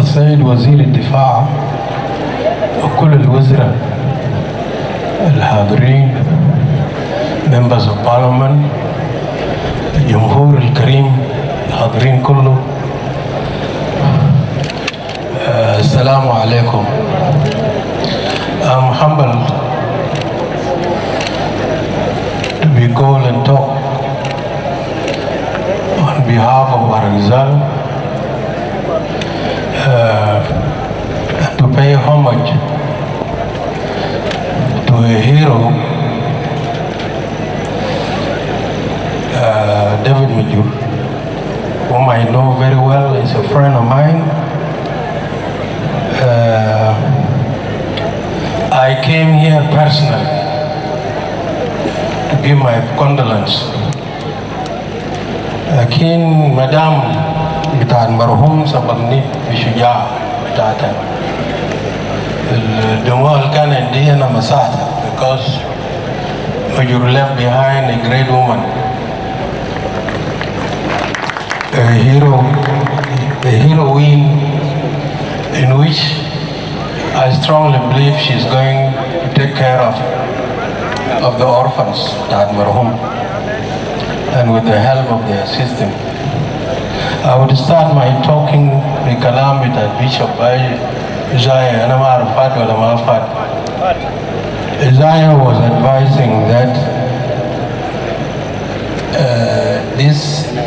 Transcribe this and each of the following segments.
السيد وزير الدفاع وكل الوزراء الحاضرين members of parliament الجمهور الكريم الحاضرين كله السلام عليكم. I'm humbled to be called and talk on behalf of our Rizal and to pay homage to a hero, David Majur, whom I know very well, is a friend of mine. I came here personally to give my condolence. لكن مدام بتاع المرحوم سبقني بشجاعة بتاعتها. الدموع اللي كان عندي أنا مساعدة because Majur left behind a great woman, a heroine in which I strongly believe she's going to take care of the orphans at Marhum, and with the help of the system. I would start my talking with Kalamit at Bishop Isaiah, and Isaiah was advising that this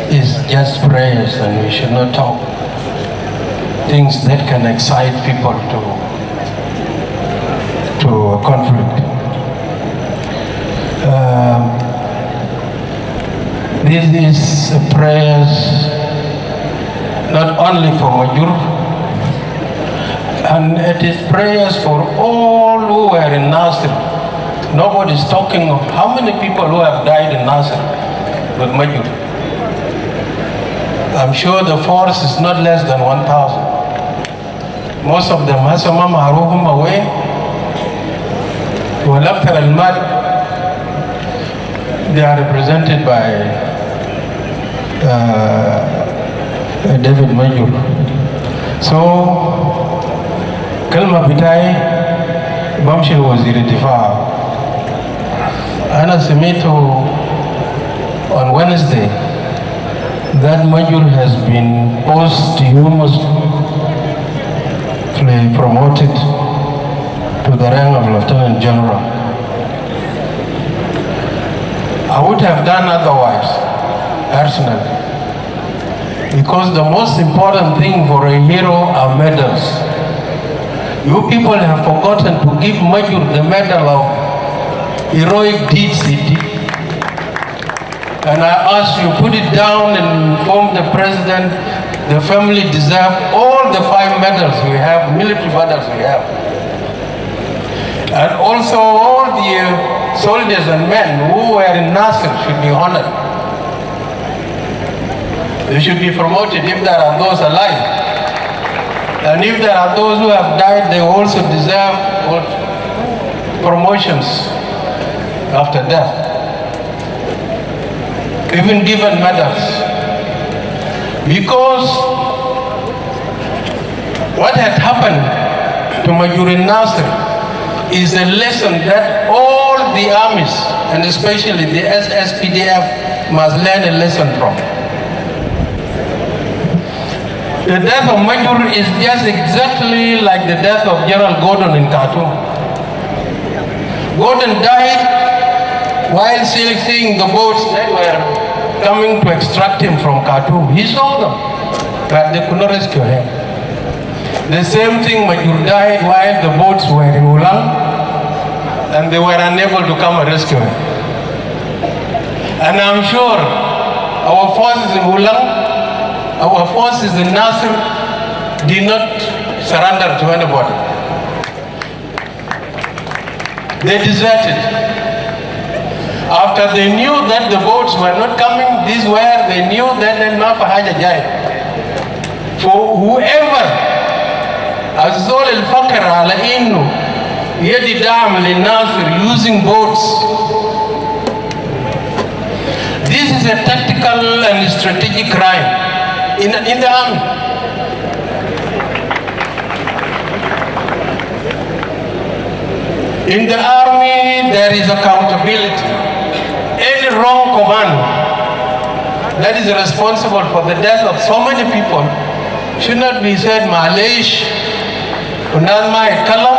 is just prayers and we should not talk things that can excite people to conflict. This is prayers not only for Majur, and it is prayers for all who were in Nasir. Nobody is talking of how many people who have died in Nasir with Majur. I'm sure the force is not less than 1,000. Most of them, Hasama Maharuhum away, Walakar al-Mad, they are represented by David Majur. So, Kalma Bitai, Bamshil Wazir Difa. Ana Semito on Wednesday that Majur has been posthumously promoted to the rank of Lieutenant General. I would have done otherwise, personally, because the most important thing for a hero are medals. You people have forgotten to give Majur the medal of heroic deeds he did. And I ask you, put it down and inform the president, the family deserve all the 5 medals we have, military medals we have. And also all the soldiers and men who were in Nasir should be honored. They should be promoted if there are those alive. And if there are those who have died, they also deserve promotions after death, even given medals. Because what had happened to Majur in Nasir is a lesson that all the armies, and especially the SSPDF, must learn a lesson from. The death of Majur is just exactly like the death of General Gordon in Khartoum. Gordon died while seeing the boats that were coming to extract him from Khartoum. He saw them, but they could not rescue him. The same thing, Majur died while the boats were in Ulang, and they were unable to come and rescue him. And I'm sure our forces in Ulang, our forces in Nasir did not surrender to anybody. They deserted. After they knew that the boats were not coming, this where they knew that they not Haja Jai. For whoever Azol al-Fakr ala innu yadi dam li-Nasir using boats. This is a tactical and strategic crime in the army. In the army, there is accountability. Any wrong command that is responsible for the death of so many people should not be said, Malaysh, Unazma, Kalam.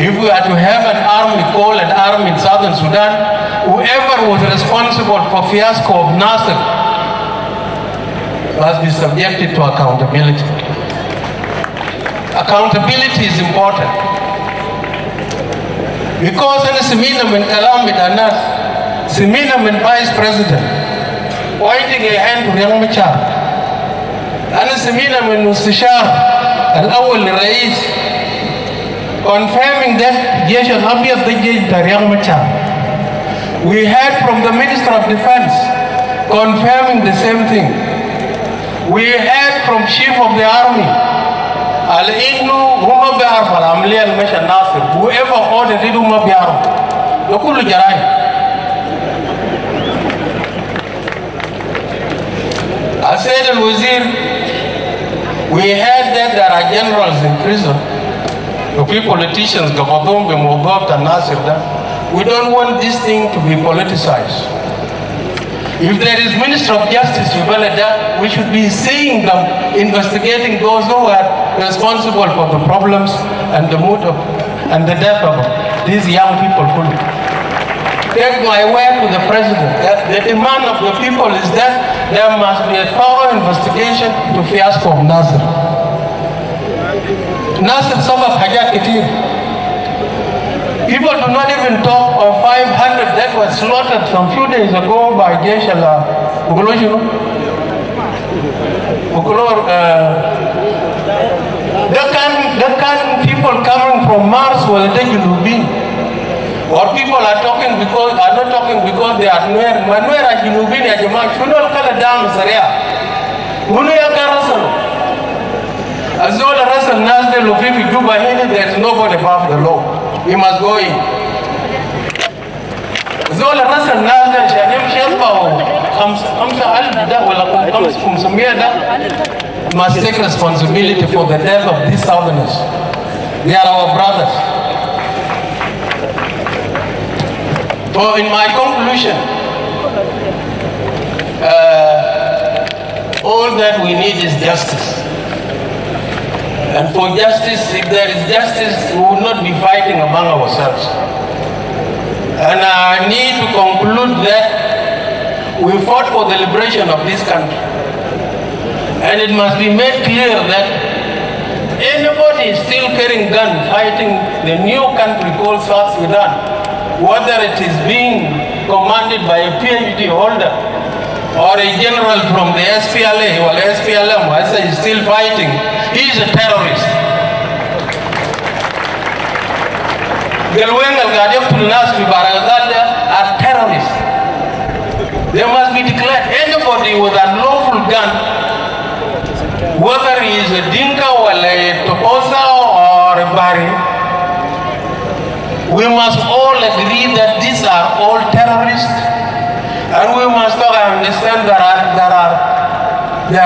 If we are to have an army, call an army in southern Sudan, whoever was responsible for fiasco of Nasser must be subjected to accountability. Accountability is important. Because in the Seminam in Kalam with Anas, Seminam in Vice President, pointing a hand to Young Machar. And the Seminam in Mustashar, Al-Awwal Rais, confirming that Jesh al-Abiyad Young Machar. We heard from the Minister of Defense confirming the same thing. We heard from Chief of the Army, Al-Innu Huma Bi'arf al-Amliya al-Masha Nasir, whoever ordered it Huma Bi'arf. Yaqulu Jarai. I said al-Wazir, we heard that there are generals in prison. The politicians, the Gadumbi, Mogobt, and Nasir, we don't want this thing to be politicized. If there is Minister of Justice, we should be seeing them investigating those who are responsible for the problems and the mood of and the death of these young people. Take my word to the President. The demand of the people is that there must be a thorough investigation to fiasco of Nasir. Nasir sabab hajat kitir. People do not even talk of 500 that were slaughtered some few days ago by Jesh al-Ugulojino. The kind people coming from Mars will take you to be. Or people are not talking because they are Nuer. Manuer are Junubin ya Jamaa. Shunol kala dam saria. Munu ya karasalo. As though the rest of Nazde Lufifi Juba Hini, there is nobody above the law. We must go in. As though the rest of Nazde Shanim Shelpa must take responsibility for the death of these Southerners. They are our brothers. So in my conclusion, all that we need is justice. And for justice, if there is justice, we will not be fighting among ourselves. And I need to conclude that we fought for the liberation of this country. And it must be made clear that anybody still carrying gun fighting the new country called South Sudan, whether it is being commanded by a PhD holder or a general from the SPLA or SPLM, I say is still fighting, he is a terrorist. Galwen al-Gadiab Tulnas are terrorists. They must be declared. Anybody with a lawful gun, whether he is a Dinka or a Toposa or a Bari, we must all agree that these are all terrorists, and we must all understand there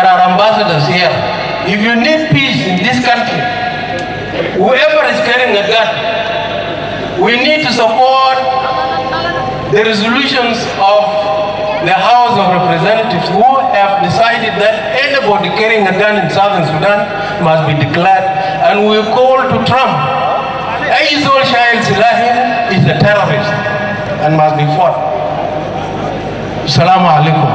are ambassadors here. If you need peace in this country, whoever is carrying a gun, we need to support the resolutions of the House of Representatives who have decided that anybody carrying a gun in Southern Sudan must be declared, and we call to Trump. Aizol Shail Silahi is a terrorist and must be fought. Assalamu alaikum.